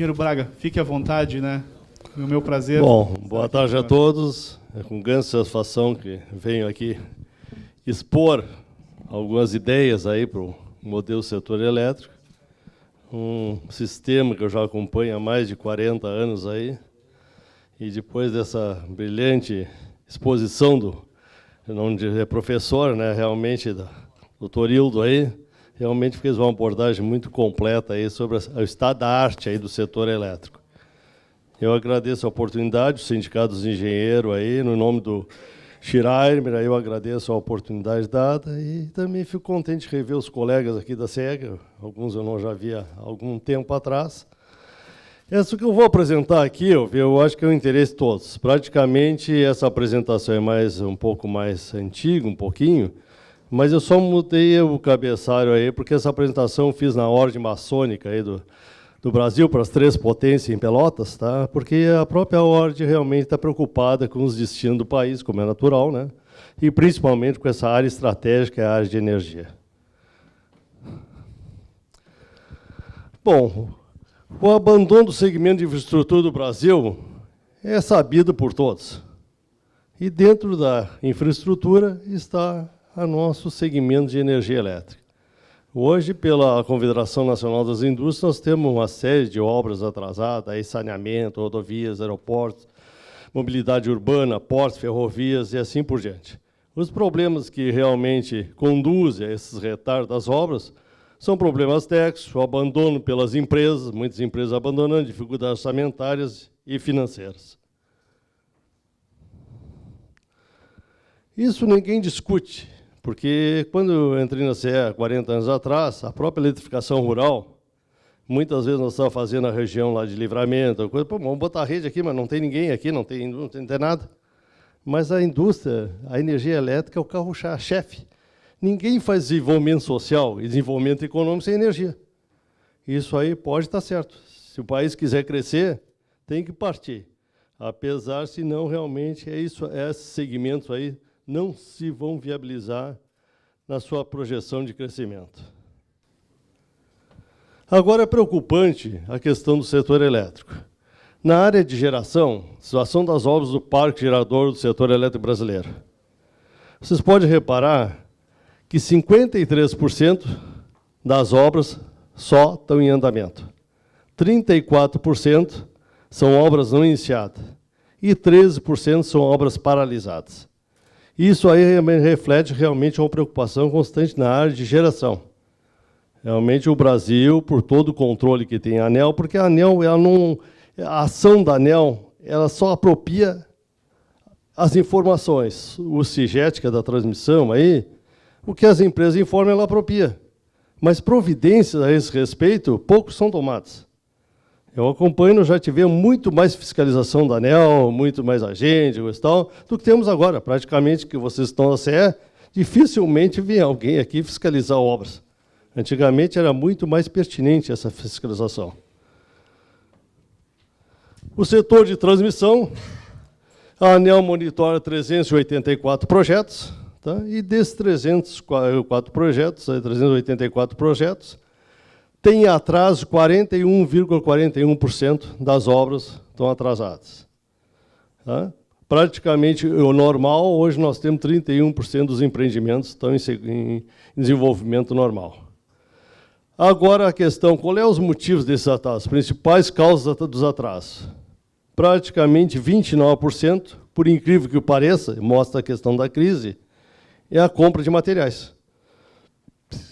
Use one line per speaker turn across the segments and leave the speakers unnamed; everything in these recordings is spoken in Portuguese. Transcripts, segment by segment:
Engenheiro Braga, fique à vontade, né? É o meu prazer.
Bom, boa tarde a todos. É com grande satisfação que venho aqui expor algumas ideias aí para o modelo setor elétrico, um sistema que eu já acompanho há mais de 40 anos aí, e depois dessa brilhante exposição do, não dizer professor, né, realmente, do Torildo aí, realmente fez uma abordagem muito completa aí sobre o estado da arte aí do setor elétrico. Eu agradeço a oportunidade, o Sindicato dos Engenheiros aí, no nome do Schiraimer, eu agradeço a oportunidade dada e também fico contente de rever os colegas aqui da SEG, alguns eu não já via há algum tempo atrás. Essa que eu vou apresentar aqui, eu acho que é o interesse de todos. Praticamente essa apresentação é um pouco mais antiga, um pouquinho, mas eu só mudei o cabeçalho aí, porque essa apresentação eu fiz na ordem maçônica aí do Brasil para as 3 potências em Pelotas, tá? Porque a própria ordem realmente está preocupada com os destinos do país, como é natural, né? E principalmente com essa área estratégica, a área de energia. Bom, o abandono do segmento de infraestrutura do Brasil é sabido por todos. E dentro da infraestrutura está o nosso segmento de energia elétrica. Hoje, pela Confederação Nacional das Indústrias, nós temos uma série de obras atrasadas, aí saneamento, rodovias, aeroportos, mobilidade urbana, portos, ferrovias e assim por diante. Os problemas que realmente conduzem a esses retardos das obras são problemas técnicos, o abandono pelas empresas, muitas empresas abandonando, dificuldades orçamentárias e financeiras. Isso ninguém discute. Porque quando eu entrei na CE há 40 anos atrás, a própria eletrificação rural, muitas vezes nós estávamos fazendo a região lá de Livramento, coisa, pô, vamos botar a rede aqui, mas não tem ninguém aqui, não tem nada. Mas a indústria, a energia elétrica é o carro-chefe. Ninguém faz desenvolvimento social e desenvolvimento econômico sem energia. Isso aí pode estar certo. Se o país quiser crescer, tem que partir. Apesar, se não, realmente, esses segmentos aí não se vão viabilizar na sua projeção de crescimento. Agora, é preocupante a questão do setor elétrico. Na área de geração, situação das obras do parque gerador do setor elétrico brasileiro. Vocês podem reparar que 53% das obras só estão em andamento. 34% são obras não iniciadas e 13% são obras paralisadas. Isso aí reflete realmente uma preocupação constante na área de geração. Realmente o Brasil, por todo o controle que tem a ANEEL, porque a ANEEL, a ação da ANEEL, ela só apropria as informações. O CIGET, que é da transmissão, aí, o que as empresas informam, ela apropria. Mas providências a esse respeito, poucos são tomadas. Eu acompanho, já tivemos muito mais fiscalização da ANEEL, muito mais agente, do que temos agora. Praticamente, que vocês estão na CE, dificilmente vem alguém aqui fiscalizar obras. Antigamente era muito mais pertinente essa fiscalização. O setor de transmissão, a ANEEL monitora 384 projetos, tá? E desses 384 projetos, tem atraso 41,41% das obras estão atrasadas. Tá? Praticamente o normal, hoje nós temos 31% dos empreendimentos estão em desenvolvimento normal. Agora a questão, qual é os motivos desses atrasos? As principais causas dos atrasos. Praticamente 29%, por incrível que pareça, mostra a questão da crise, é a compra de materiais.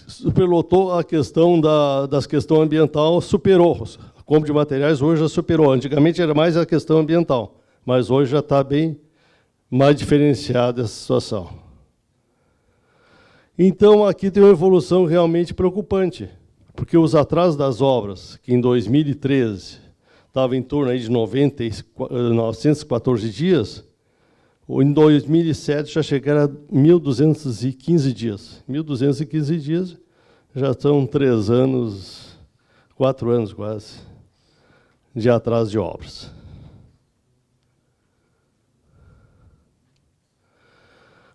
Superlotou a questão das questões ambiental, superou. A compra de materiais hoje já superou. Antigamente era mais a questão ambiental, mas hoje já está bem mais diferenciada essa situação. Então, aqui tem uma evolução realmente preocupante, porque os atrasos das obras, que em 2013 estava em torno aí de 914 dias, em 2007 já chegaram a 1.215 dias. 1.215 dias já são 3 anos, 4 anos quase, de atraso de obras.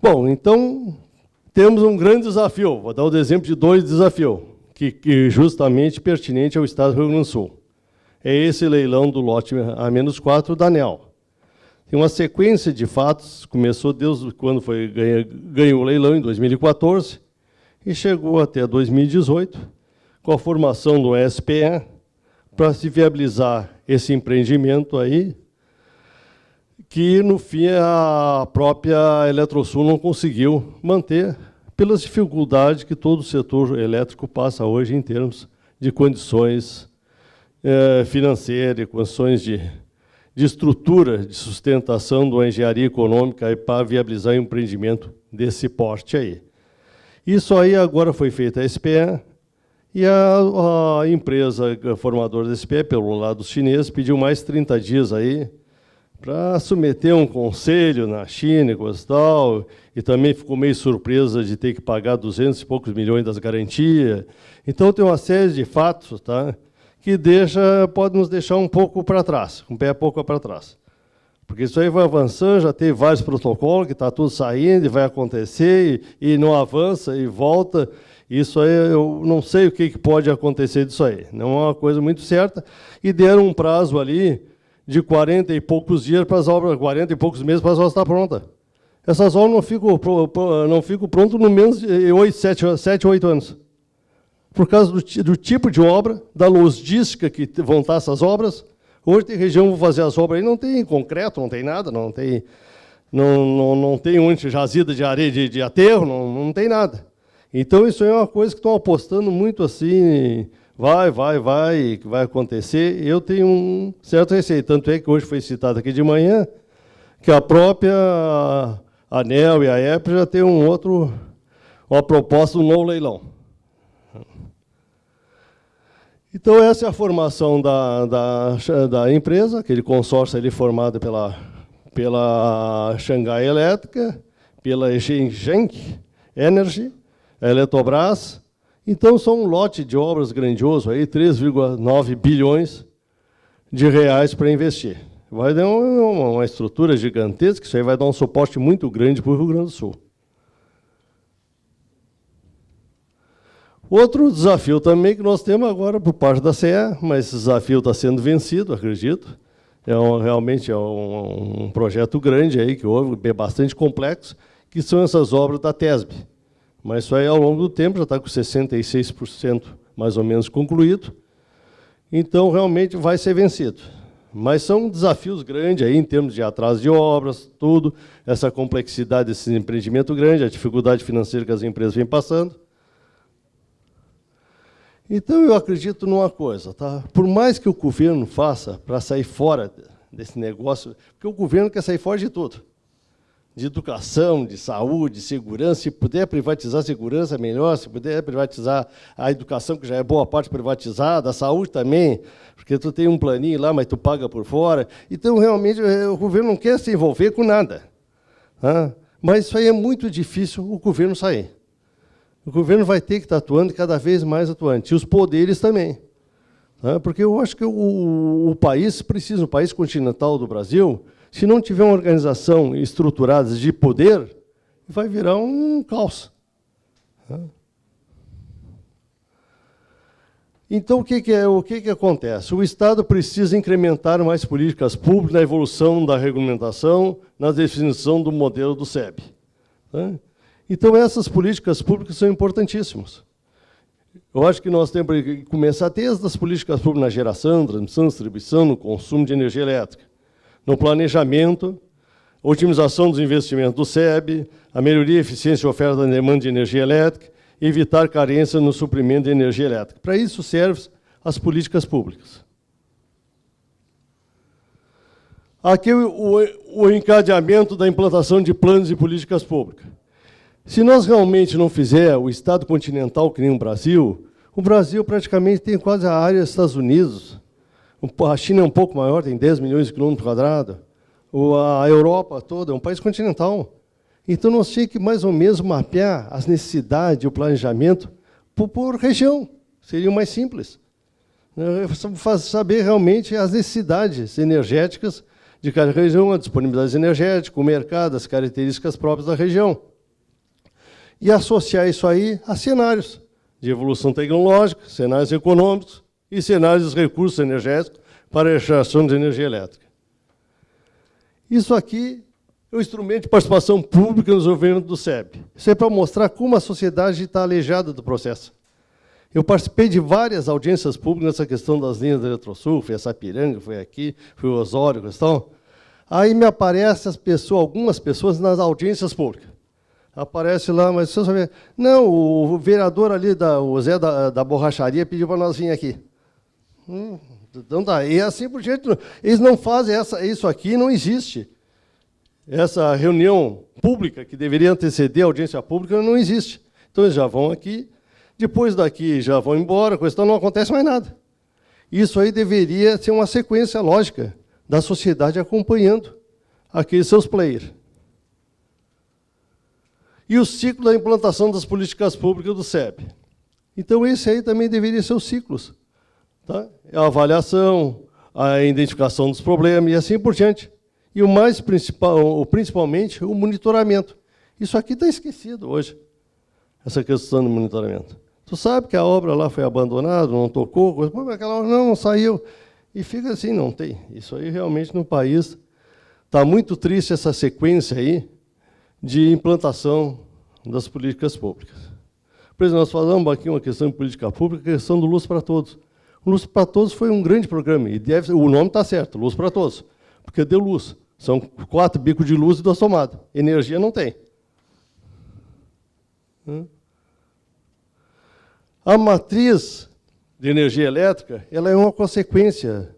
Bom, então, temos um grande desafio. Vou dar o exemplo de 2 desafios, que justamente pertinente ao Estado do Rio Grande do Sul. é esse leilão do lote A-4 da ANEEL. Tem uma sequência de fatos, começou desde quando ganhou o leilão, em 2014, e chegou até 2018, com a formação do SPE, para se viabilizar esse empreendimento aí, que, no fim, a própria Eletrosul não conseguiu manter, pelas dificuldades que todo o setor elétrico passa hoje em termos de condições financeiras, condições de estrutura, de sustentação de uma engenharia econômica para viabilizar um empreendimento desse porte aí. Isso aí agora foi feito a SPE, e a empresa formadora da SPE, pelo lado chinês, pediu mais 30 dias aí para submeter um conselho na China e coisa e tal, e também ficou meio surpresa de ter que pagar 200 e poucos milhões das garantias. Então, tem uma série de fatos, tá, que pode nos deixar um pouco para trás, um pé pouco para trás. Porque isso aí vai avançando, já tem vários protocolos que está tudo saindo e vai acontecer, e não avança e volta. Isso aí, eu não sei o que pode acontecer disso aí. Não é uma coisa muito certa. E deram um prazo ali de 40 e poucos dias para as obras, 40 e poucos meses para as obras estar prontas. Essas obras não ficam prontas no menos de 7 ou 8 anos. Por causa do tipo de obra, da logística que vão estar essas obras. Hoje tem região que vão fazer as obras aí, não tem concreto, não tem nada, não tem onde jazida de areia de aterro, não tem nada. Então, isso é uma coisa que estão apostando muito assim, que vai acontecer. Eu tenho um certo receio, tanto é que hoje foi citado aqui de manhã, que a própria ANEEL e a EPE já tem uma proposta de um novo leilão. Então, essa é a formação da empresa, aquele consórcio ali formado pela Xangai Elétrica, pela Zhengzheng Energy, a Eletrobras. Então, são um lote de obras grandioso, aí 3,9 bilhões de reais para investir. Vai dar uma estrutura gigantesca, isso aí vai dar um suporte muito grande para o Rio Grande do Sul. Outro desafio também que nós temos agora por parte da CE, mas esse desafio está sendo vencido, acredito. Realmente é um projeto grande aí, que houve, bastante complexo, que são essas obras da TESB. Mas isso aí, ao longo do tempo, já está com 66% mais ou menos concluído. Então, realmente, vai ser vencido. Mas são desafios grandes aí, em termos de atraso de obras, tudo, essa complexidade desse empreendimento grande, a dificuldade financeira que as empresas vêm passando. Então, eu acredito numa coisa, tá? Por mais que o governo faça para sair fora desse negócio, porque o governo quer sair fora de tudo. De educação, de saúde, de segurança. Se puder privatizar a segurança, melhor. Se puder privatizar a educação, que já é boa parte privatizada, a saúde também, porque tu tem um planinho lá, mas tu paga por fora. Então, realmente, o governo não quer se envolver com nada. Tá? Mas isso aí é muito difícil o governo sair. O governo vai ter que estar atuando cada vez mais atuante. E os poderes também. Tá? Porque eu acho que o país precisa, o país continental do Brasil, se não tiver uma organização estruturada de poder, vai virar um caos. Então, o que acontece? O Estado precisa incrementar mais políticas públicas na evolução da regulamentação, na definição do modelo do SEB. Então, essas políticas públicas são importantíssimas. Eu acho que nós temos que começar desde as políticas públicas na geração, transmissão, distribuição, no consumo de energia elétrica, no planejamento, otimização dos investimentos do SEB, a melhoria e eficiência e oferta da demanda de energia elétrica, e evitar carência no suprimento de energia elétrica. Para isso servem as políticas públicas. Aqui o encadeamento da implantação de planos e políticas públicas. Se nós realmente não fizer o Estado continental que nem o Brasil praticamente tem quase a área dos Estados Unidos. A China é um pouco maior, tem 10 milhões de quilômetros quadrados. A Europa toda é um país continental. Então, nós tínhamos que, mais ou menos, mapear as necessidades e o planejamento por região. Seria mais simples. Saber realmente as necessidades energéticas de cada região, a disponibilidade energética, o mercado, as características próprias da região. E associar isso aí a cenários de evolução tecnológica, cenários econômicos e cenários dos recursos energéticos, para a geração de energia elétrica. Isso aqui é o instrumento de participação pública no desenvolvimento do SEB. Isso é para mostrar como a sociedade está aleijada do processo. Eu participei de várias audiências públicas nessa questão das linhas da Eletrosul, foi a Sapiranga, foi aqui, foi o Osório, questão. Aí me aparecem algumas pessoas nas audiências públicas. Aparece lá, mas você sabe, não, o vereador ali, o Zé da borracharia, pediu para nós vir aqui. Então tá, e assim por diante, eles não fazem isso aqui, não existe. Essa reunião pública, que deveria anteceder a audiência pública, não existe. Então eles já vão aqui, depois daqui já vão embora, questão não acontece mais nada. Isso aí deveria ser uma sequência lógica da sociedade acompanhando aqueles seus players. E o ciclo da implantação das políticas públicas do SEB. Então, esse aí também deveria ser os ciclos. Tá? A avaliação, a identificação dos problemas e assim por diante. E o mais principal, principalmente, o monitoramento. Isso aqui está esquecido hoje, essa questão do monitoramento. Tu sabe que a obra lá foi abandonada, não tocou, aquela obra não saiu. E fica assim, não tem. Isso aí realmente no país está muito triste essa sequência aí de implantação das políticas públicas. Por exemplo, nós falamos aqui uma questão de política pública, a questão do Luz para Todos. O Luz para Todos foi um grande programa, e o nome está certo, Luz para Todos, porque deu luz. São 4 bicos de luz e 2 tomadas. Energia não tem. A matriz de energia elétrica, ela é uma consequência.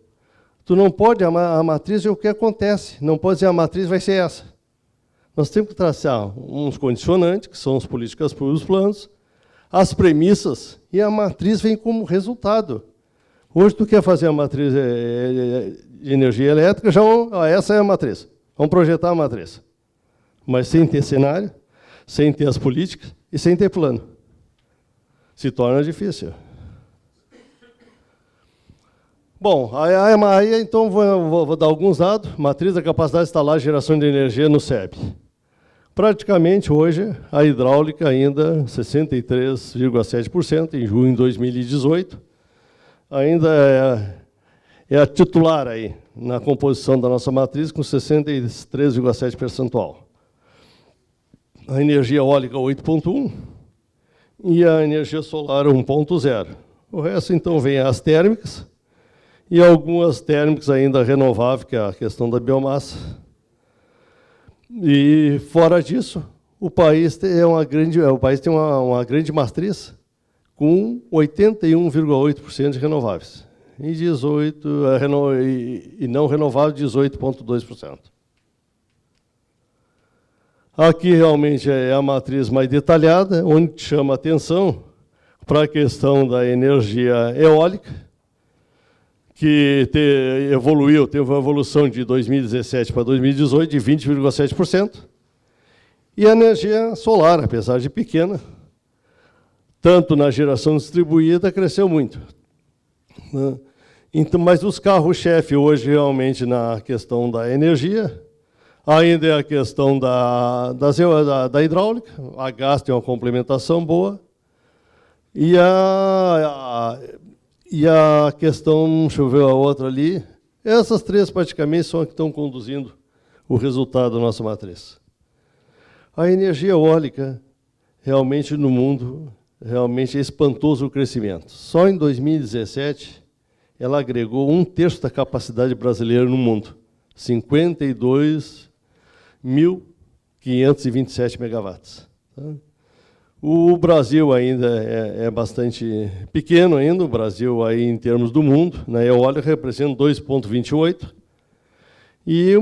Tu não pode, a matriz é o que acontece, não pode dizer a matriz vai ser essa. Nós temos que traçar uns condicionantes, que são as políticas públicas, os planos, as premissas, e a matriz vem como resultado. Hoje, tu quer fazer a matriz de energia elétrica, essa é a matriz. Vamos projetar a matriz. Mas sem ter cenário, sem ter as políticas e sem ter plano. Se torna difícil. Bom, aí então vou dar alguns dados. Matriz da capacidade de instalar geração de energia no SEB. Praticamente, hoje, a hidráulica ainda 63,7%, em junho de 2018. Ainda é a titular aí, na composição da nossa matriz, com 63,7%. A energia eólica, 8,1%, e a energia solar, 1,0%. O resto, então, vem as térmicas, e algumas térmicas ainda renováveis, que é a questão da biomassa. E, fora disso, o país tem uma grande matriz com 81,8% de renováveis. E, e não renováveis, 18,2%. Aqui, realmente, é a matriz mais detalhada, onde chama a atenção para a questão da energia eólica, que teve uma evolução de 2017 para 2018 de 20,7%, e a energia solar, apesar de pequena, tanto na geração distribuída, cresceu muito. Então, mas os carros-chefe hoje, realmente, na questão da energia, ainda é a questão da hidráulica, a gás tem uma complementação boa, e a questão, deixa eu ver a outra ali, essas três praticamente são as que estão conduzindo o resultado da nossa matriz. A energia eólica, realmente no mundo, realmente é espantoso o crescimento. Só em 2017, ela agregou 1/3 da capacidade brasileira no mundo, 52.527 megawatts. O Brasil ainda é bastante pequeno ainda, o Brasil aí em termos do mundo, na eólica representa 2,28, e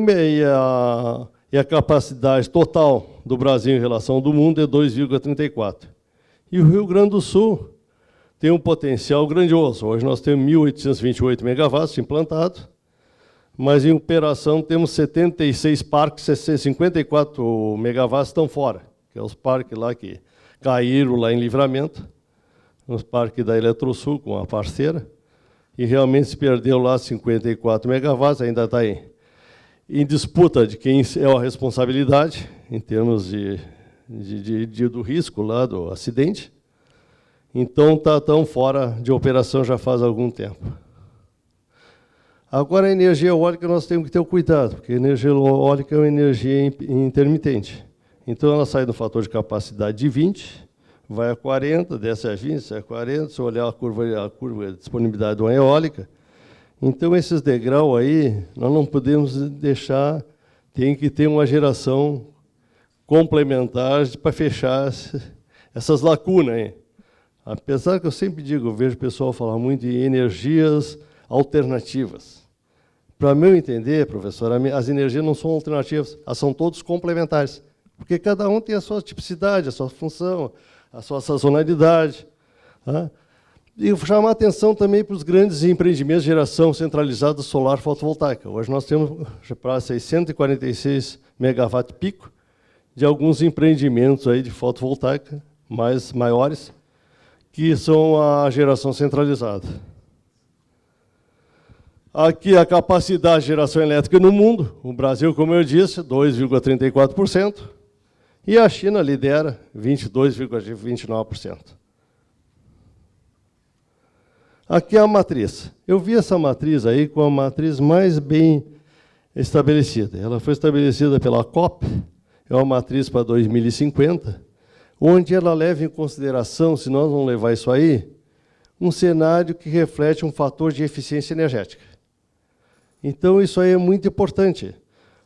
a capacidade total do Brasil em relação ao do mundo é 2,34. E o Rio Grande do Sul tem um potencial grandioso. Hoje nós temos 1.828 megawatts implantados, mas em operação temos 76 parques, 54 megawatts estão fora, que é os parques lá que caíram lá em Livramento, nos parques da Eletrosul, com a parceira, e realmente se perdeu lá 54 megawatts, ainda está em disputa de quem é a responsabilidade, em termos do risco lá do acidente. Então, está tão fora de operação já faz algum tempo. Agora, a energia eólica nós temos que ter o cuidado, porque a energia eólica é uma energia intermitente. Então, ela sai do fator de capacidade de 20, vai a 40, desce a 20, desce a 40, se olhar a curva de disponibilidade de uma eólica. Então, esses degraus aí, nós não podemos deixar, tem que ter uma geração complementar para fechar essas lacunas aí. Apesar que eu sempre digo, eu vejo o pessoal falar muito em energias alternativas. Para meu entender, professor, as energias não são alternativas, elas são todas complementares, porque cada um tem a sua tipicidade, a sua função, a sua sazonalidade. Tá? E vou chamar a atenção também para os grandes empreendimentos de geração centralizada solar fotovoltaica. Hoje nós temos para 646 megawatt pico de alguns empreendimentos aí de fotovoltaica maiores, que são a geração centralizada. Aqui a capacidade de geração elétrica no mundo. O Brasil, como eu disse, 2,34%. E a China lidera 22,29%. Aqui é a matriz. Eu vi essa matriz aí com a matriz mais bem estabelecida. Ela foi estabelecida pela COP, é uma matriz para 2050, onde ela leva em consideração, se nós não levar isso aí, um cenário que reflete um fator de eficiência energética. Então, isso aí é muito importante,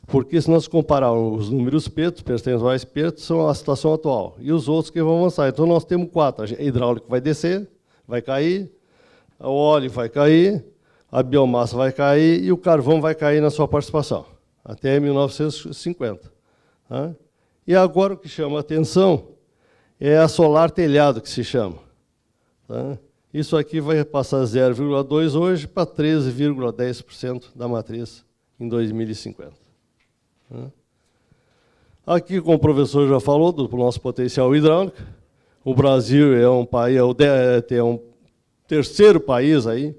porque se nós compararmos os números percentuais pretos, são a situação atual, e os outros que vão avançar. Então, nós temos 4. A hidráulica vai descer, vai cair, o óleo vai cair, a biomassa vai cair e o carvão vai cair na sua participação, até 1950. Tá? E agora o que chama a atenção é a solar telhado, que se chama. Tá? Isso aqui vai passar 0,2% hoje para 13,10% da matriz em 2050. Aqui, como o professor já falou, do nosso potencial hidráulico, o Brasil é um país, é um terceiro país aí,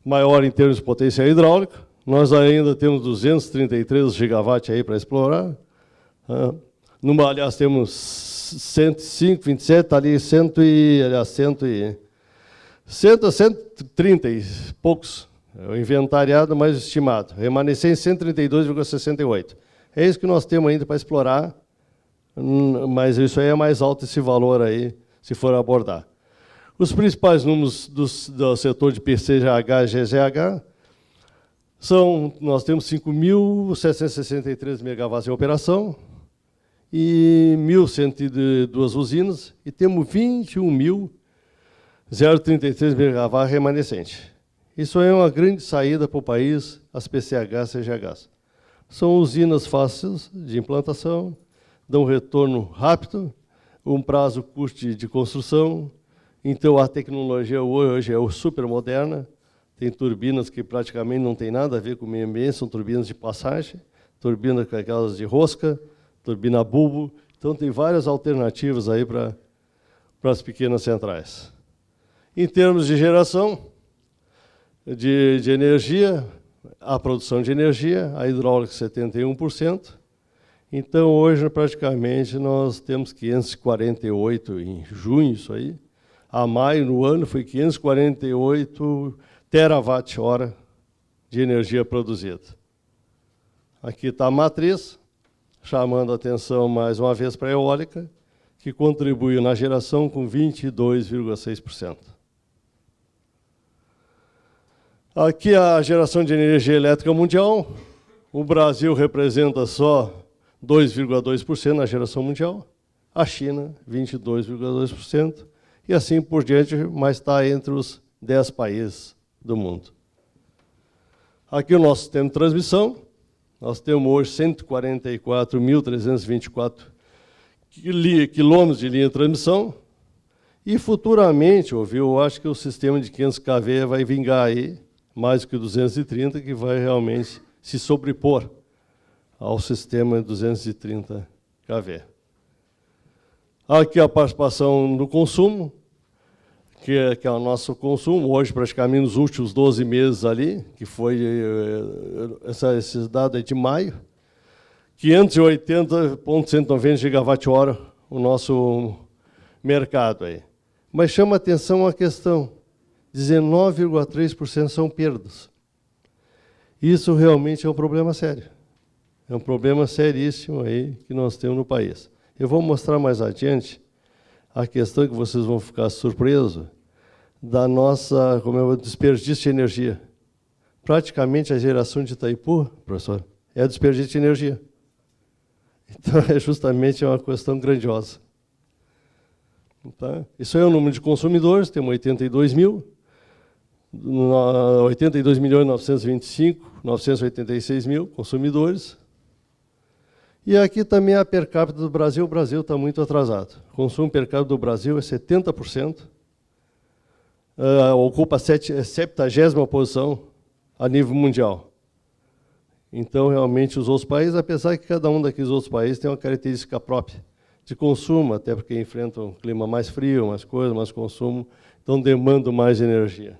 maior em termos de potencial hidráulico. Nós ainda temos 233 gigawatts aí para explorar. Aliás, temos 105, 27, está ali 130 e poucos, o inventariado mais estimado, remanescente 132,68. É isso que nós temos ainda para explorar, mas isso aí é mais alto esse valor aí, se for abordar. Os principais números do setor de PCGH e GZH são, nós temos 5.763 megawatts em operação e 1.102 usinas, e temos 21.033 megawatts remanescente. Isso é uma grande saída para o país, as PCH e CGHs. São usinas fáceis de implantação, dão retorno rápido, um prazo custo de construção. Então, a tecnologia hoje é super moderna, tem turbinas que praticamente não tem nada a ver com o meio ambiente, são turbinas de passagem, turbinas com aquelas de rosca, turbina bulbo. Então, tem várias alternativas aí para as pequenas centrais. Em termos de geração de energia, a produção de energia, a hidráulica 71%. Então, hoje, praticamente, nós temos 548 em junho, isso aí. A maio, no ano, foi 548 terawatt-hora de energia produzida. Aqui está a matriz, chamando a atenção mais uma vez para a eólica, que contribuiu na geração com 22,6%. Aqui a geração de energia elétrica mundial. O Brasil representa só 2,2% na geração mundial. A China, 22,2%. E assim por diante, mas está entre os 10 países do mundo. Aqui o nosso sistema de transmissão. Nós temos hoje 144.324 quilômetros de linha de transmissão. E futuramente, eu acho que o sistema de 500 kV vai vingar aí, mais do que 230, que vai realmente se sobrepor ao sistema de 230 kV. Aqui a participação do consumo, que é o nosso consumo, hoje praticamente nos últimos 12 meses ali, que foi, esses dados é de maio, 580,190 gigawatt-hora o nosso mercado aí. Mas chama atenção a questão, 19,3% são perdas. Isso realmente é um problema sério. É um problema seríssimo aí que nós temos no país. Eu vou mostrar mais adiante a questão que vocês vão ficar surpresos da nossa, como é o desperdício de energia. Praticamente a geração de Itaipu, professor, é desperdício de energia. Então, é justamente uma questão grandiosa. Tá? Isso é o número de consumidores, temos 82 mil, 82.925.986 mil consumidores. E aqui também a per capita do Brasil. O Brasil está muito atrasado. O consumo per capita do Brasil é 70%. Ocupa a 70ª posição a nível mundial. Então, realmente, os outros países, apesar que cada um daqueles outros países tem uma característica própria de consumo, até porque enfrentam um clima mais frio, mais coisa, mais consumo, então demandam mais energia.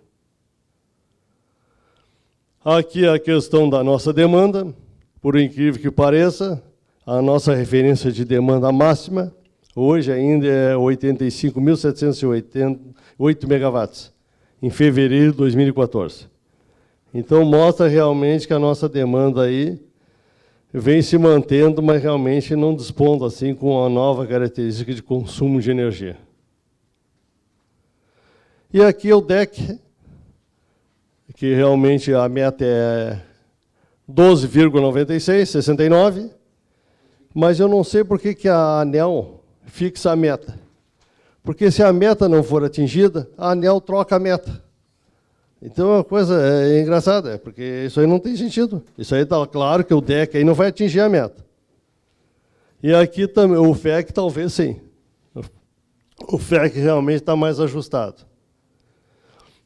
Aqui a questão da nossa demanda, por incrível que pareça, a nossa referência de demanda máxima, hoje ainda é 85.788 megawatts, em fevereiro de 2014. Então, mostra realmente que a nossa demanda aí vem se mantendo, mas realmente não dispondo assim com uma nova característica de consumo de energia. E aqui é o DEC, que realmente a meta é 12,96, 69, mas eu não sei por que a ANEEL fixa a meta. Porque se a meta não for atingida, a ANEEL troca a meta. Então, é uma coisa engraçada, porque isso aí não tem sentido. Isso aí está claro que o DEC aí não vai atingir a meta. E aqui também, o FEC talvez sim. O FEC realmente está mais ajustado.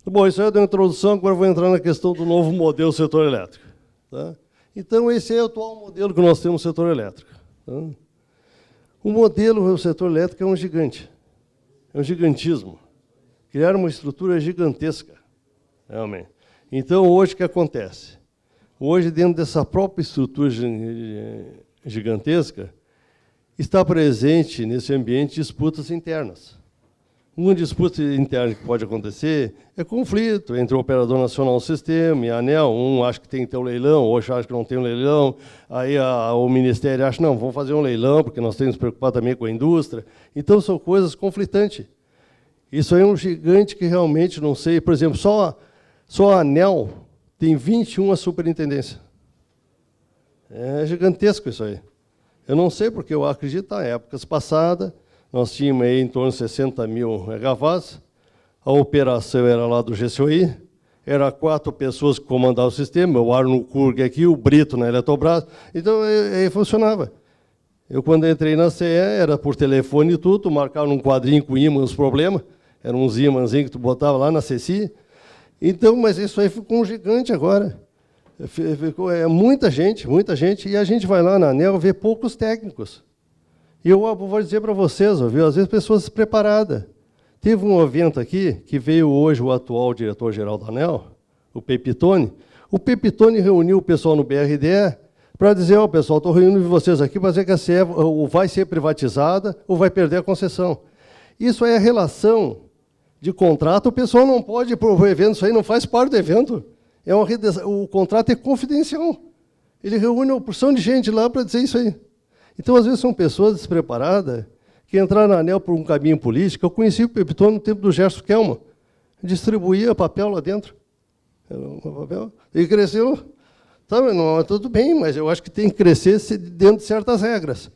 Bom, isso aí é uma introdução, agora eu vou entrar na questão do novo modelo do setor elétrico. Tá? Então, esse é o atual modelo que nós temos no setor elétrico. Tá? O modelo do setor elétrico é um gigante. É um gigantismo. Criar uma estrutura gigantesca. Realmente. Então, hoje o que acontece? Hoje, dentro dessa própria estrutura gigantesca, está presente nesse ambiente disputas internas. Uma disputa interna que pode acontecer é conflito entre o operador nacional do sistema e a ANEEL. Um acha que tem que ter um leilão, outro acha que não tem um leilão. Aí o Ministério acha, não, vamos fazer um leilão, porque nós temos que nos preocupar também com a indústria. Então, são coisas conflitantes. Isso aí é um gigante que realmente não sei. Por exemplo, só a ANEEL tem 21 superintendências. É gigantesco isso aí. Eu não sei, porque eu acredito, em épocas passadas, nós tínhamos aí em torno de 60 mil megawatts, a operação era lá do GCOI, era 4 pessoas que comandavam o sistema, o Arno Kurg aqui, o Brito na Eletrobras, então aí funcionava. Eu, quando entrei na CE, era por telefone e tudo, marcava num quadrinho com ímã os problemas, eram uns ímãzinhos que tu botava lá na CECI. Então, mas isso aí ficou um gigante agora. Muita gente, e a gente vai lá na ANEEL ver poucos técnicos. E eu vou dizer para vocês, viu? Às vezes pessoas despreparadas. Teve um evento aqui, que veio hoje o atual diretor-geral da ANEEL, o Pepitone. O Pepitone reuniu o pessoal no BRDE para dizer, pessoal, estou reunindo vocês aqui para dizer que a CE ou vai ser privatizada ou vai perder a concessão. Isso é a relação de contrato, o pessoal não pode ir para o evento, isso aí não faz parte do evento. O contrato é confidencial. Ele reúne uma porção de gente lá para dizer isso aí. Então, às vezes, são pessoas despreparadas que entraram na ANEEL por um caminho político. Eu conheci o Pepitone no tempo do Gerson Kelman. Distribuía papel lá dentro. E cresceu. Tá, não, tudo bem, mas eu acho que tem que crescer dentro de certas regras.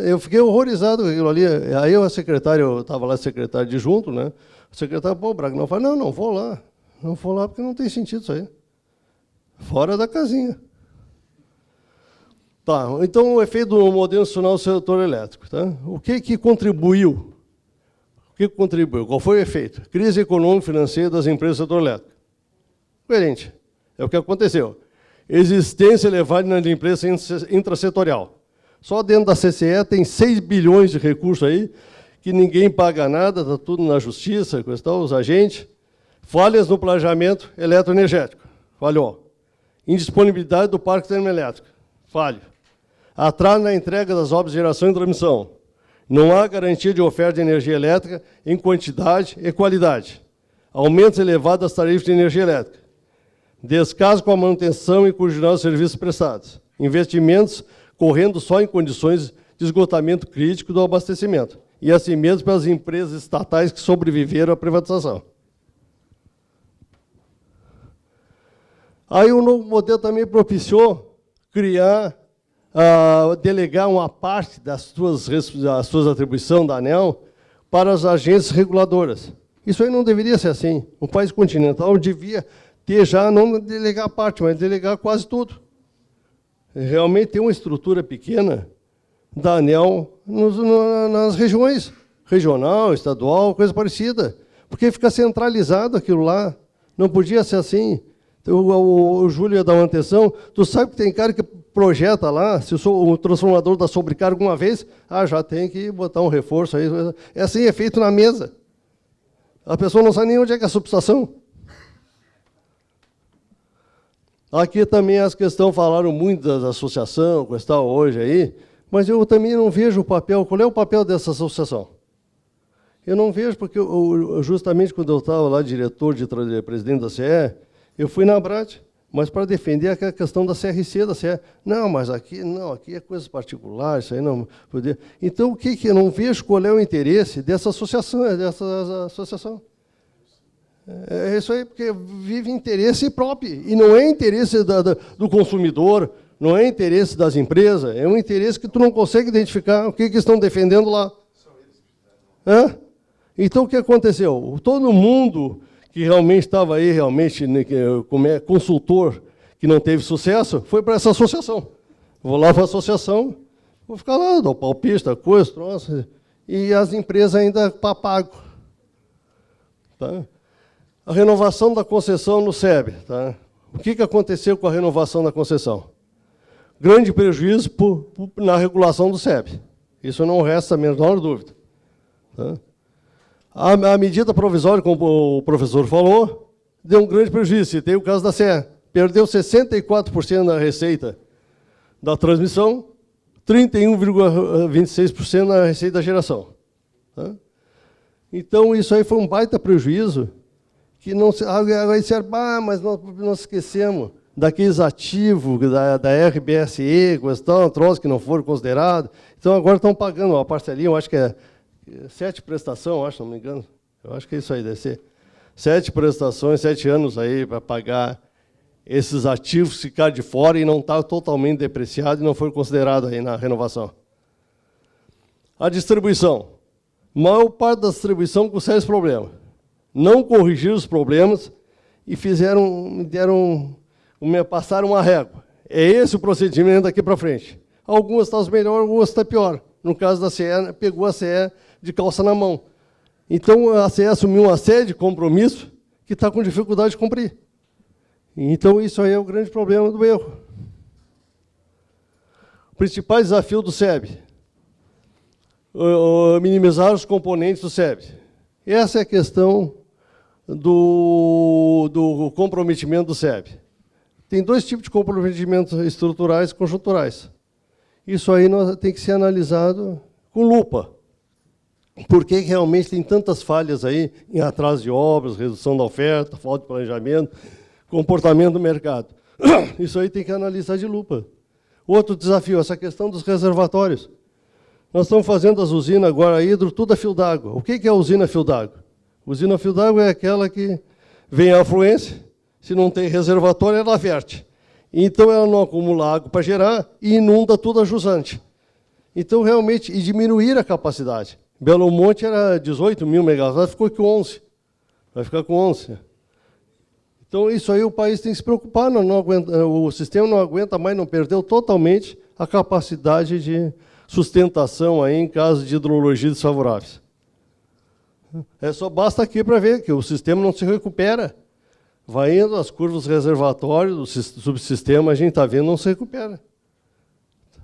Eu fiquei horrorizado com aquilo ali. Aí o secretário, eu estava lá, secretário adjunto, né? O secretário, Braga, não fala, não vou lá. Não vou lá porque não tem sentido isso aí. Fora da casinha. Tá, então o efeito do modelo nacional do setor elétrico. Tá? O que contribuiu? Qual foi o efeito? Crise econômica e financeira das empresas do setor elétrico. Coerente. É o que aconteceu. Existência elevada na empresa intrasetorial. Só dentro da CCE tem 6 bilhões de recursos aí, que ninguém paga nada, está tudo na justiça, os agentes. Falhas no planejamento eletroenergético. Falhou. Indisponibilidade do parque termoelétrico. Falho. Atraso na entrega das obras de geração e transmissão. Não há garantia de oferta de energia elétrica em quantidade e qualidade. Aumentos elevados das tarifas de energia elétrica. Descaso com a manutenção e coordenar os serviços prestados. Investimentos correndo só em condições de esgotamento crítico do abastecimento. E assim mesmo pelas empresas estatais que sobreviveram à privatização. Aí o novo modelo também propiciou criar, delegar uma parte das suas atribuições da ANEEL para as agências reguladoras. Isso aí não deveria ser assim. Um país continental devia ter já, não delegar parte, mas delegar quase tudo. Realmente tem uma estrutura pequena da ANEEL nas regiões, regional, estadual, coisa parecida. Porque fica centralizado aquilo lá. Não podia ser assim. O Júlio ia dar uma atenção. Tu sabe que tem cara que projeta lá, se o transformador dá sobrecarga uma vez, já tem que botar um reforço aí. É assim, é feito na mesa. A pessoa não sabe nem onde é que é a subestação. Aqui também as questões falaram muito da associação, coisa tal, hoje aí, mas eu também não vejo o papel. Qual é o papel dessa associação? Eu não vejo, porque justamente quando eu estava lá, diretor de presidente da CE, eu fui na ABRAT, mas para defender aquela questão da CRC, da CE. Não, mas aqui não, aqui é coisas particulares, isso aí não poder. Então, o que eu não vejo qual é o interesse dessa associação, É isso aí, porque vive interesse próprio, e não é interesse do consumidor, não é interesse das empresas, é um interesse que tu não consegue identificar o que estão defendendo lá. Então, o que aconteceu? Todo mundo que realmente estava aí, realmente, como consultor, que não teve sucesso, foi para essa associação. Vou lá para a associação, vou ficar lá, dou palpite, coisa, troço, e as empresas ainda pagam. Tá? A renovação da concessão no SEB. Tá? O que aconteceu com a renovação da concessão? Grande prejuízo na regulação do SEB. Isso não resta a menor dúvida. Tá? A medida provisória, como o professor falou, deu um grande prejuízo. Citei o caso da CE. Perdeu 64% da receita da transmissão, 31,26% na receita da geração. Tá? Então, isso aí foi um baita prejuízo, que não se... Agora disseram, mas nós esquecemos daqueles ativos da RBSE, troços que não foram considerados. Então, agora estão pagando uma parcelinha, eu acho que é 7 prestações, acho, não me engano. Eu acho que é isso aí, deve ser. 7 prestações, 7 anos aí para pagar esses ativos que ficaram de fora e não está totalmente depreciado e não foi considerado aí na renovação. A distribuição. A maior parte da distribuição com sérios problemas. Não corrigiram os problemas e passaram uma régua. É esse o procedimento daqui para frente. Algumas estão melhor, algumas estão pior. No caso da CE, pegou a CE de calça na mão. Então, a CE assumiu uma série de compromissos que está com dificuldade de cumprir. Então, isso aí é o grande problema do erro. O principal desafio do SEB: minimizar os componentes do SEB. Essa é a questão do comprometimento do SEB. Tem 2 tipos de comprometimentos estruturais e conjunturais. Isso aí tem que ser analisado com lupa. Por que realmente tem tantas falhas aí em atraso de obras, redução da oferta, falta de planejamento, comportamento do mercado? Isso aí tem que analisar de lupa. Outro desafio, essa questão dos reservatórios. Nós estamos fazendo as usinas agora, a hidro, tudo a fio d'água. O que é a usina a fio d'água? Usina a fio d'água é aquela que vem a afluência, se não tem reservatório, ela verte. Então, ela não acumula água para gerar e inunda toda a jusante. Então, realmente, e diminuir a capacidade. Belo Monte era 18 mil megawatts, ficou com 11. Vai ficar com 11. Então, isso aí o país tem que se preocupar. Não aguenta, o sistema não aguenta mais, não perdeu totalmente a capacidade de sustentação aí em caso de hidrologia desfavoráveis. Só basta aqui para ver que o sistema não se recupera. Vai indo, as curvas reservatórios do subsistema, a gente está vendo, não se recupera.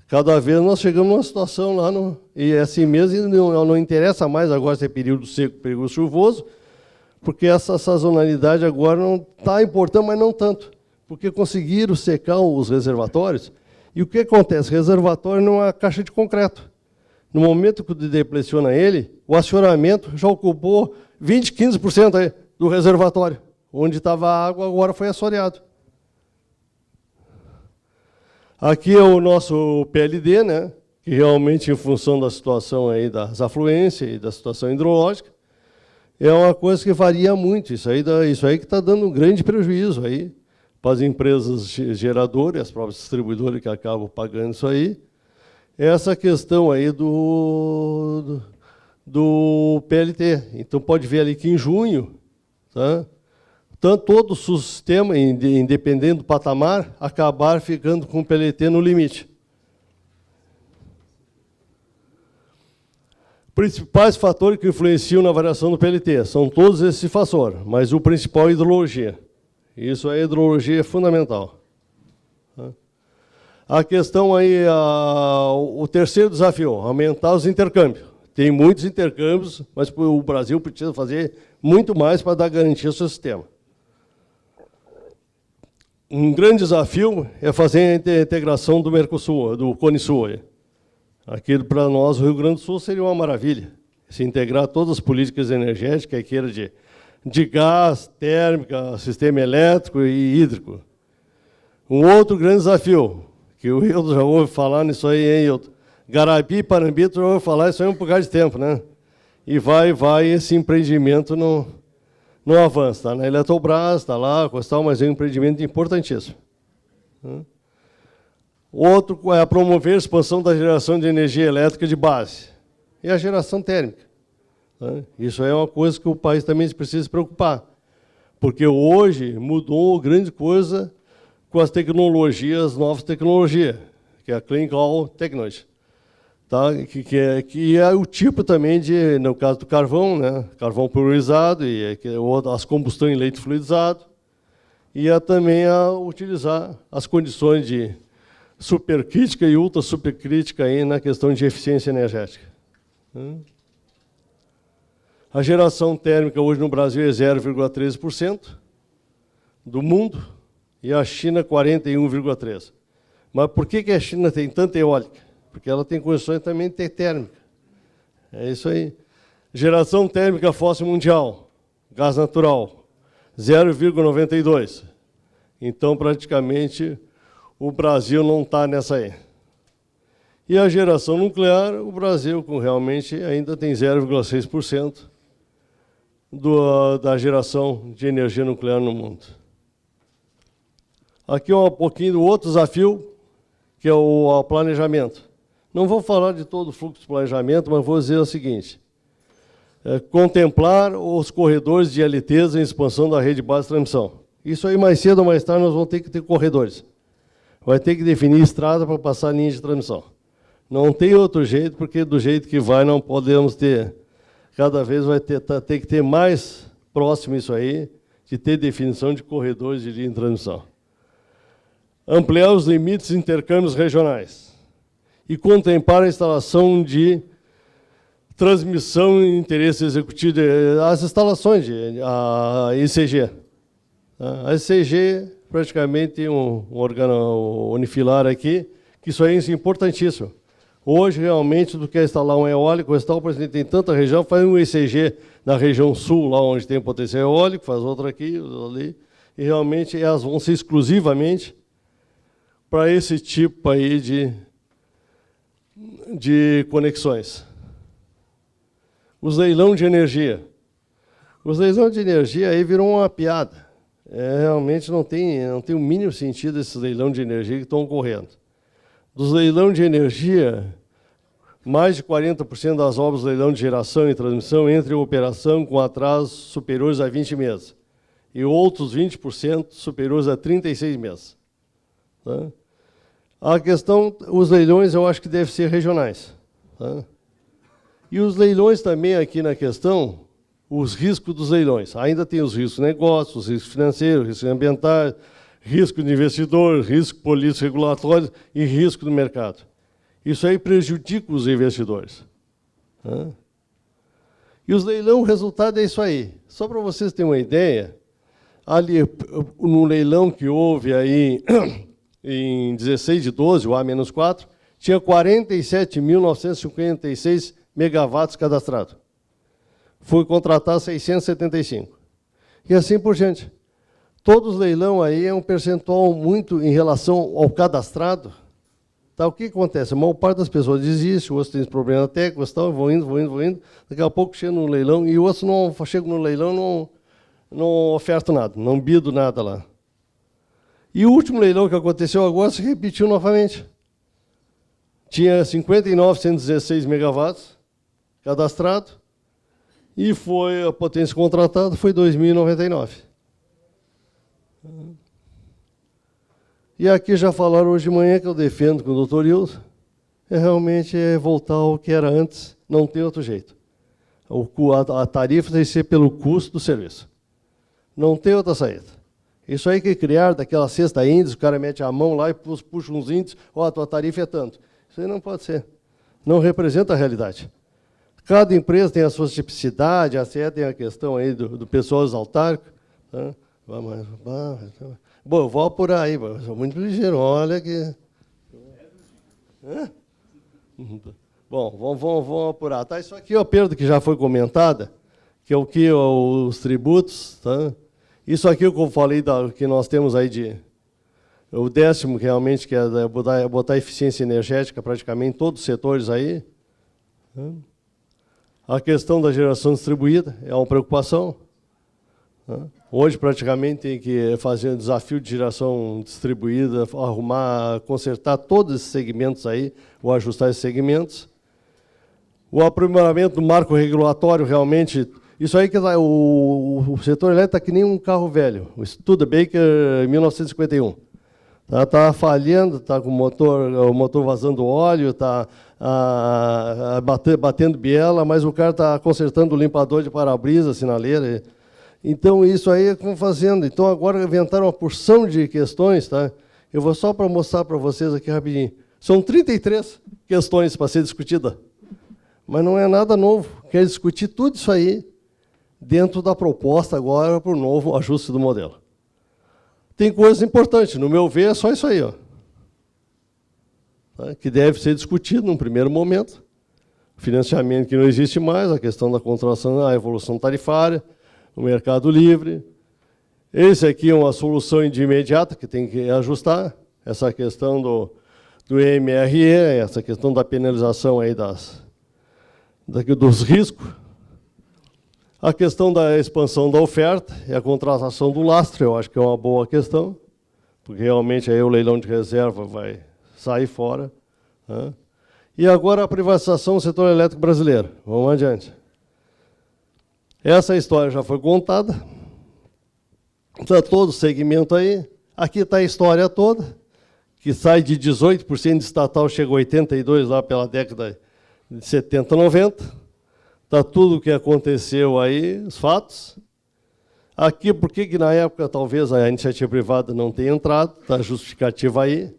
Cada vez nós chegamos numa situação lá, e é assim mesmo, e não interessa mais agora se é período seco, período chuvoso, porque essa sazonalidade agora não está importando, mas não tanto, porque conseguiram secar os reservatórios, e o que acontece? O reservatório não é uma caixa de concreto. No momento que tu depressiona ele, o assoreamento já ocupou 20%, 15% aí do reservatório. Onde estava a água, agora foi assoreado. Aqui é o nosso PLD, né, que realmente, em função da situação aí das afluências e da situação hidrológica, é uma coisa que varia muito. Isso aí que está dando um grande prejuízo aí para as empresas geradoras, as próprias distribuidoras que acabam pagando isso aí. Essa questão aí do PLT. Então, pode ver ali que em junho, tá, todo o sistema, independente do patamar, acabar ficando com o PLT no limite. Principais fatores que influenciam na variação do PLT são todos esses fatores, mas o principal é a hidrologia. Isso a hidrologia é fundamental. A questão aí, o terceiro desafio, aumentar os intercâmbios. Tem muitos intercâmbios, mas o Brasil precisa fazer muito mais para dar garantia ao seu sistema. Um grande desafio é fazer a integração do Mercosul, do Cone Sul. Aquilo, para nós, o Rio Grande do Sul, seria uma maravilha. Se integrar todas as políticas energéticas, queira de gás, térmica, sistema elétrico e hídrico. Um outro grande desafio, que o Hildo já ouve falar nisso aí, hein, Hildo? Garapi e Parambi, tu já ouve falar isso aí um bocado de tempo, né? E vai esse empreendimento não avança. Está na Eletrobras, está lá, mas é um empreendimento importantíssimo. Outro é promover a expansão da geração de energia elétrica de base e a geração térmica. Isso é uma coisa que o país também precisa se preocupar, porque hoje mudou grande coisa com as tecnologias, novas tecnologias, que é a Clean Coal Technology, tá? que é o tipo também de, no caso do carvão, né? Carvão pulverizado e as combustões em leite fluidizado, e também a utilizar as condições de supercrítica e ultra supercrítica aí na questão de eficiência energética. A geração térmica hoje no Brasil é 0,13% do mundo e a China 41,3%. Mas por que a China tem tanta eólica? Porque ela tem condições também de ter térmica. É isso aí. Geração térmica fóssil mundial, gás natural, 0,92%. Então, praticamente, o Brasil não está nessa aí. E a geração nuclear, o Brasil realmente ainda tem 0,6% da geração de energia nuclear no mundo. Aqui um pouquinho do outro desafio, que é o planejamento. Não vou falar de todo o fluxo de planejamento, mas vou dizer o seguinte. Contemplar os corredores de LTs em expansão da rede de base de transmissão. Isso aí, mais cedo ou mais tarde, nós vamos ter que ter corredores. Vai ter que definir estrada para passar a linha de transmissão. Não tem outro jeito, porque do jeito que vai, não podemos ter. Cada vez vai ter que ter mais próximo isso aí, de ter definição de corredores de linha de transmissão. Ampliar os limites de intercâmbios regionais. E contemplar a instalação de transmissão em interesse executivo, as instalações, a ICG. A ICG, praticamente, um órgão unifilar aqui, que isso aí é importantíssimo. Hoje, realmente, tu quer instalar um eólico, por exemplo, tem tanta região, faz um ECG na região sul, lá onde tem potencial eólico, faz outra aqui, ali, e realmente elas vão ser exclusivamente para esse tipo aí de conexões. Os leilões de energia. Os leilões de energia aí viram uma piada. Realmente não tem o mínimo sentido esses leilões de energia que estão ocorrendo. Dos leilões de energia, mais de 40% das obras de leilão de geração e transmissão entram em operação com atrasos superiores a 20 meses. E outros 20% superiores a 36 meses. Tá? A questão, os leilões eu acho que devem ser regionais. Tá? E os leilões também aqui na questão, os riscos dos leilões. Ainda tem os riscos de negócios, os riscos financeiros, riscos ambientais, risco de investidor, risco político regulatório e risco do mercado. Isso aí prejudica os investidores. Tá? E os leilões, o resultado é isso aí. Só para vocês terem uma ideia, ali, no leilão que houve aí em 16 de 12, o A-4, tinha 47.956 megawatts cadastrados. Foi contratar 675. E assim por diante. Todos os leilões aí é um percentual muito, em relação ao cadastrado, Tá, o que acontece? A maior parte das pessoas desiste, o outro tem problema técnico, vão indo. Daqui a pouco chega no leilão, e o outro não chega no leilão, não oferta nada, não bido nada lá. E o último leilão que aconteceu agora se repetiu novamente. Tinha 59.116 megawatts cadastrado, e a potência contratada foi 2.099. E aqui já falaram hoje de manhã, que eu defendo com o Dr. Hildo, realmente voltar ao que era antes, não tem outro jeito. A tarifa tem que ser pelo custo do serviço. Não tem outra saída. Isso aí que criar daquela cesta índice, o cara mete a mão lá e puxa uns índices, a tua tarifa é tanto. Isso aí não pode ser. Não representa a realidade. Cada empresa tem a sua tipicidade, até tem a questão aí do pessoal exaltárquico. Tá? Bom, eu vou apurar aí, eu sou muito ligeiro, olha que... Bom, vamos apurar. Tá, isso aqui é a perda que já foi comentada, que é o que os tributos. Tá? Isso aqui, como eu falei, que nós temos aí o 10º, realmente, que é botar eficiência energética praticamente em todos os setores aí. Tá? A questão da geração distribuída é uma preocupação. Tá? Hoje, praticamente, tem que fazer um desafio de geração distribuída, consertar todos esses segmentos aí, ou ajustar esses segmentos. O aprimoramento do marco regulatório, realmente, isso aí que o setor elétrico está que nem um carro velho. O Studebaker, 1951. Está falhando, está com o motor vazando óleo, está batendo biela, mas o cara está consertando o limpador de para-brisa, sinaleira. Então, isso aí é que vão fazendo. Então, agora inventaram uma porção de questões. Tá? Eu vou só para mostrar para vocês aqui rapidinho. São 33 questões para ser discutida. Mas não é nada novo. Quer discutir tudo isso aí dentro da proposta agora para o novo ajuste do modelo. Tem coisas importantes. No meu ver, é só isso aí. Ó. Tá? Que deve ser discutido num primeiro momento. Financiamento que não existe mais, a questão da contratação, a evolução tarifária, o mercado livre. Esse aqui é uma solução de imediata que tem que ajustar, essa questão do MRE, essa questão da penalização aí dos riscos. A questão da expansão da oferta e a contratação do lastro, eu acho que é uma boa questão, porque realmente aí o leilão de reserva vai sair fora. Né? E agora a privatização do setor elétrico brasileiro. Vamos adiante. Essa história já foi contada. Está todo o segmento aí. Aqui está a história toda, que sai de 18% de estatal, chega a 82% lá pela década de 70, 90. Está tudo o que aconteceu aí, os fatos. Aqui, por que na época talvez a iniciativa privada não tenha entrado, está justificativa aí.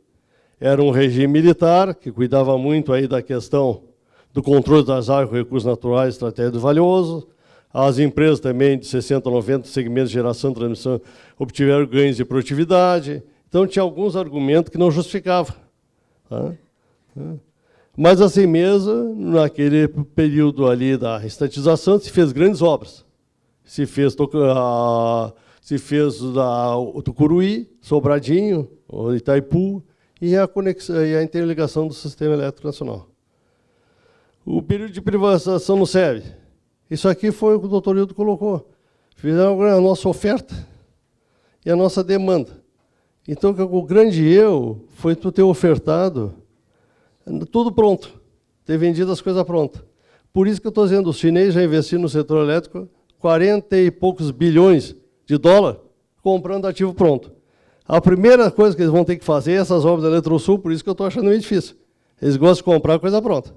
Era um regime militar, que cuidava muito aí da questão do controle das áreas com recursos naturais, estratégia valioso. As empresas também de 60, 90 segmentos de geração e transmissão obtiveram ganhos de produtividade. Então, tinha alguns argumentos que não justificavam. Tá? Mas, assim mesmo, naquele período ali da estatização, se fez grandes obras. Se fez o Tucuruí, Sobradinho, o Itaipu, e a interligação do sistema elétrico nacional. O período de privatização não serve. Isso aqui foi o que o doutor Hildo colocou. Fizeram a nossa oferta e a nossa demanda. Então, o grande erro foi tu ter ofertado tudo pronto, ter vendido as coisas prontas. Por isso que eu estou dizendo, os chineses já investiram no setor elétrico 40 e poucos bilhões de dólares comprando ativo pronto. A primeira coisa que eles vão ter que fazer é essas obras da Eletrosul, por isso que eu estou achando meio difícil. Eles gostam de comprar coisa pronta.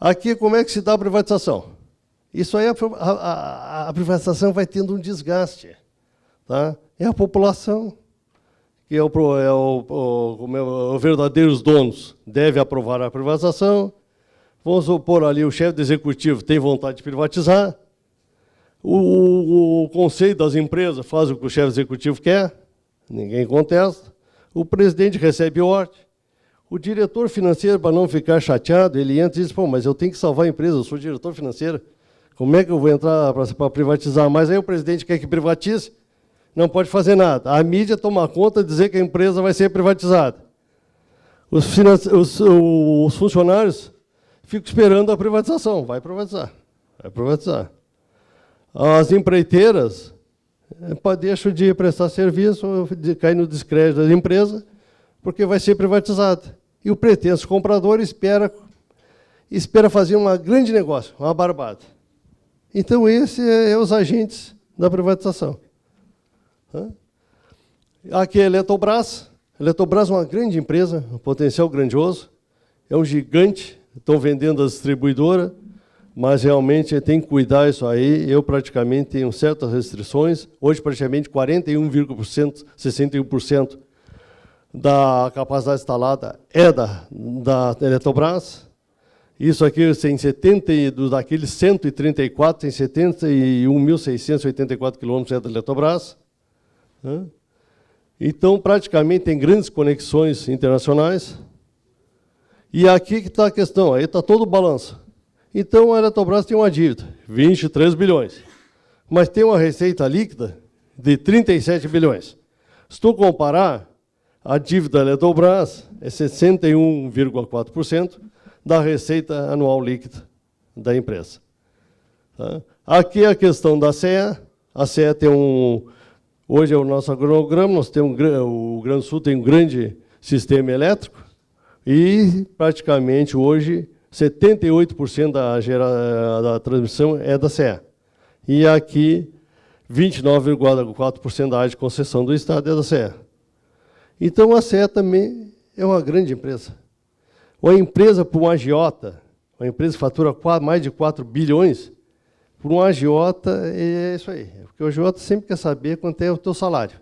Aqui, como é que se dá a privatização? Isso aí, a privatização vai tendo um desgaste. Tá? É a população, que é os verdadeiros donos, deve aprovar a privatização. Vamos supor ali, o chefe do executivo tem vontade de privatizar. O conselho das empresas faz o que o chefe executivo quer, ninguém contesta. O presidente recebe ordem. O diretor financeiro, para não ficar chateado, ele entra e diz, pô, mas eu tenho que salvar a empresa, eu sou diretor financeiro. Como é que eu vou entrar para privatizar? Mas aí o presidente quer que privatize. não pode fazer nada. A mídia toma conta de dizer que a empresa vai ser privatizada. Os funcionários ficam esperando a privatização. Vai privatizar. Vai privatizar. As empreiteiras deixam de prestar serviço, caem no descrédito da empresa, porque vai ser privatizada. E o pretenso comprador espera fazer um grande negócio, uma barbada. Então, esse é os agentes da privatização. Aqui é a Eletrobras. A Eletrobras é uma grande empresa, um potencial grandioso, é um gigante, estão vendendo as distribuidoras, mas realmente tem que cuidar isso aí. Eu praticamente tenho certas restrições. Hoje, praticamente 41%, 61% da capacidade instalada é da Eletrobras. Isso aqui tem 70, daqueles 134, tem 71.684 quilômetros é da Eletrobras. Então, praticamente, tem grandes conexões internacionais. E aqui que está a questão, aí está todo o balanço. Então, a Eletrobras tem uma dívida, 23 bilhões, mas tem uma receita líquida de 37 bilhões. Se tu comparar, a dívida da Eletrobras é 61,4% da receita anual líquida da empresa. Aqui a questão da CE. A CE tem hoje é o nosso agronograma, nós temos o Rio Grande do Sul tem um grande sistema elétrico e praticamente hoje 78% da transmissão é da CE. E aqui 29,4% da área de concessão do Estado é da CE. Então a CE também é uma grande empresa. Uma empresa para um agiota, uma empresa que fatura mais de 4 bilhões, para um agiota é isso aí. Porque o agiota sempre quer saber quanto é o teu salário.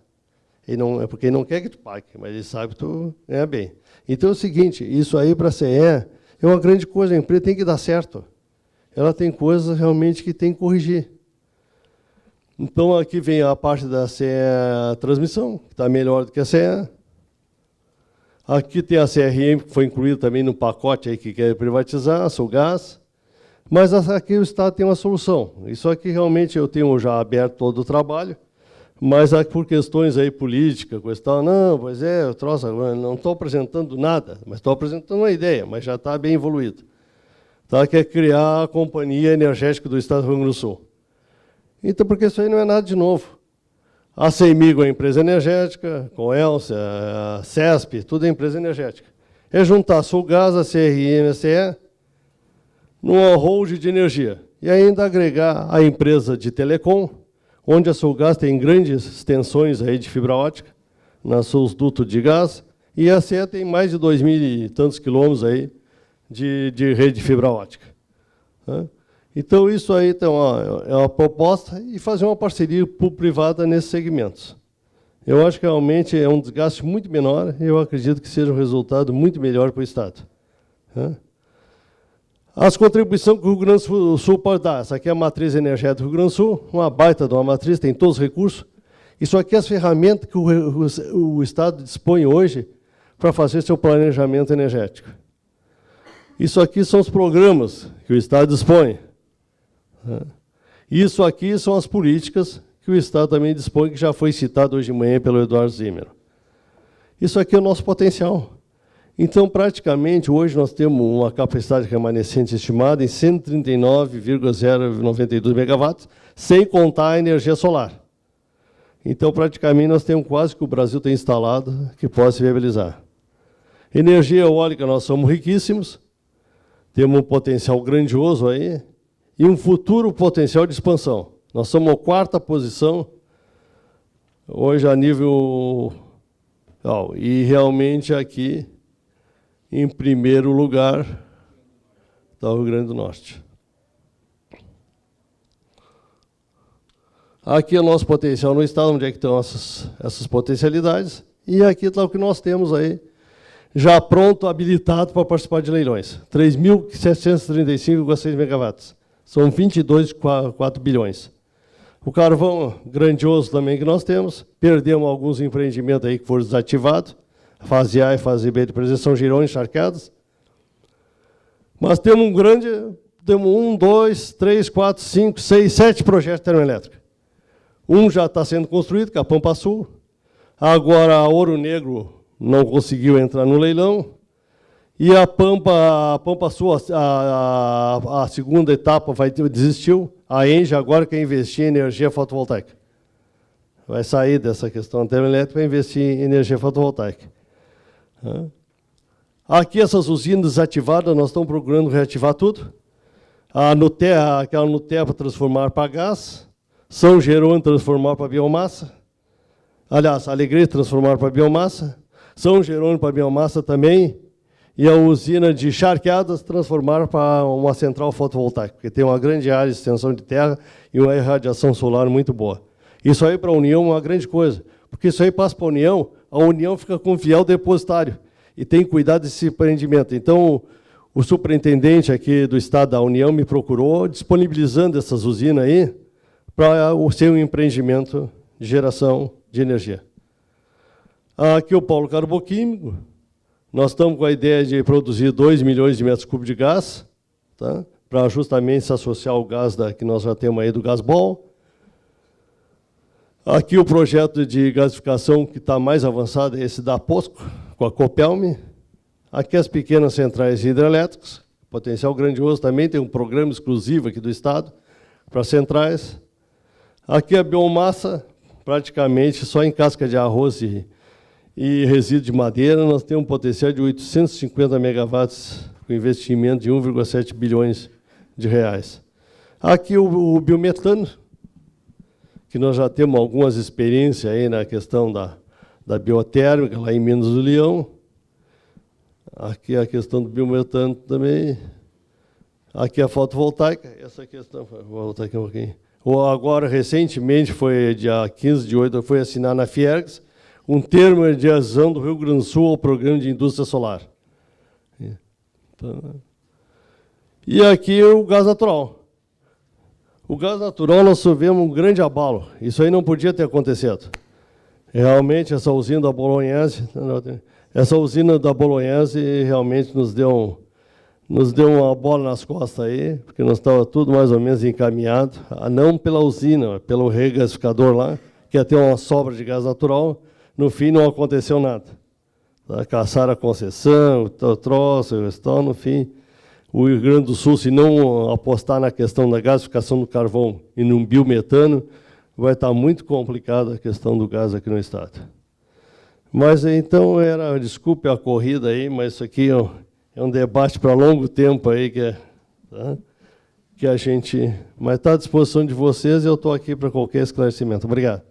É porque ele não quer que tu pague, mas ele sabe que tu ganha bem. Então é o seguinte, isso aí para a CE é uma grande coisa, a empresa tem que dar certo. Ela tem coisas realmente que tem que corrigir. Então aqui vem a parte da CE Transmissão, que está melhor do que a CE. Aqui tem a CRM, que foi incluída também no pacote aí que quer privatizar, a Sulgás. Mas aqui o Estado tem uma solução. Isso aqui realmente eu tenho já aberto todo o trabalho, mas por questões aí políticas, coisa e tal, não, pois é, eu não estou apresentando nada, mas estou apresentando uma ideia, mas já está bem evoluído. Que é criar a Companhia Energética do Estado do Rio Grande do Sul. Então, porque isso aí não é nada de novo. A CEMIG é a empresa energética, com a Elsa, a CESP, tudo é empresa energética. É juntar a Sulgás, a CRM, a CE, numa hold de energia. E ainda agregar a empresa de telecom, onde a Sulgás tem grandes extensões aí de fibra ótica, nos seus dutos de gás, e a CE tem mais de 2.000 e tantos quilômetros aí de rede de fibra ótica. Então, isso aí é uma proposta e fazer uma parceria público-privada nesses segmentos. Eu acho que realmente é um desgaste muito menor e eu acredito que seja um resultado muito melhor para o Estado. As contribuições que o Rio Grande do Sul pode dar. Essa aqui é a matriz energética do Rio Grande do Sul, uma baita de uma matriz, tem todos os recursos. Isso aqui é as ferramentas que o Estado dispõe hoje para fazer seu planejamento energético. Isso aqui são os programas que o Estado dispõe. Isso aqui são as políticas que o Estado também dispõe, que já foi citado hoje de manhã pelo Eduardo Zimmer. Isso aqui é o nosso potencial. Então, praticamente, hoje nós temos uma capacidade remanescente estimada em 139,092 megawatts, sem contar a energia solar. Então, praticamente, nós temos quase que o Brasil tem instalado que pode se viabilizar. Energia eólica, nós somos riquíssimos, temos um potencial grandioso aí, e um futuro potencial de expansão. Nós somos a 4ª posição, hoje a nível... E realmente aqui, em primeiro lugar, está o Rio Grande do Norte. Aqui é o nosso potencial no Estado, onde é que estão essas potencialidades, e aqui está o que nós temos aí, já pronto, habilitado para participar de leilões. 3.735,6 megawatts. São 22,4 bilhões. O carvão grandioso também que nós temos, perdemos alguns empreendimentos aí que foram desativados, fase A e fase B de presença são girões encharcados. Mas temos temos 1, 2, 3, 4, 5, 6, 7 projetos termoelétricos. Um já está sendo construído, que é a Pampa Sul. Agora, a Ouro Negro não conseguiu entrar no leilão. E a Pampa Sul, a segunda etapa, desistiu. A ENGIE agora quer investir em energia fotovoltaica. Vai sair dessa questão termoelétrica para investir em energia fotovoltaica. Aqui, essas usinas desativadas, nós estamos procurando reativar tudo. Aquela Nuterra para transformar para gás. São Jerônimo transformar para biomassa. Aliás, Alegrete transformar para biomassa. São Jerônimo para biomassa também. E a usina de Charqueadas transformar para uma central fotovoltaica, porque tem uma grande área de extensão de terra e uma irradiação solar muito boa. Isso aí para a União é uma grande coisa, porque isso aí passa para a União fica com fiel depositário e tem que cuidar desse empreendimento. Então, o superintendente aqui do Estado da União me procurou, disponibilizando essas usinas aí para ser um empreendimento de geração de energia. Aqui o polo carboquímico. Nós estamos com a ideia de produzir 2 milhões de metros cúbicos de gás, tá? Para justamente se associar ao gás que nós já temos aí do Gasbol. Aqui o projeto de gasificação que está mais avançado é esse da POSCO, com a Copelme. Aqui as pequenas centrais hidrelétricas, potencial grandioso também, tem um programa exclusivo aqui do Estado para centrais. Aqui a biomassa, praticamente só em casca de arroz e resíduo de madeira, nós temos um potencial de 850 megawatts, com investimento de 1,7 bilhões de reais. Aqui o biometano, que nós já temos algumas experiências aí na questão da biotérmica, lá em Minas do Leão. Aqui a questão do biometano também. Aqui a fotovoltaica, essa questão, vou voltar aqui um pouquinho. Agora, recentemente, foi dia 15 de 8, foi assinar na Fiergs, um termo de adesão do Rio Grande do Sul ao programa de indústria solar. E aqui o gás natural. O gás natural nós sofremos um grande abalo. Isso aí não podia ter acontecido. Realmente, essa usina da Bolonhese realmente nos deu uma bola nas costas aí, porque nós estávamos tudo mais ou menos encaminhado, não pela usina, pelo regasificador lá, que ia ter uma sobra de gás natural. No fim, não aconteceu nada. Caçaram a concessão, o troço, no fim. O Rio Grande do Sul, se não apostar na questão da gasificação do carvão e no biometano, vai estar muito complicada a questão do gás aqui no Estado. Mas, então, desculpe a corrida aí, mas isso aqui é um debate para longo tempo aí, que a gente... Mas está à disposição de vocês e eu estou aqui para qualquer esclarecimento. Obrigado.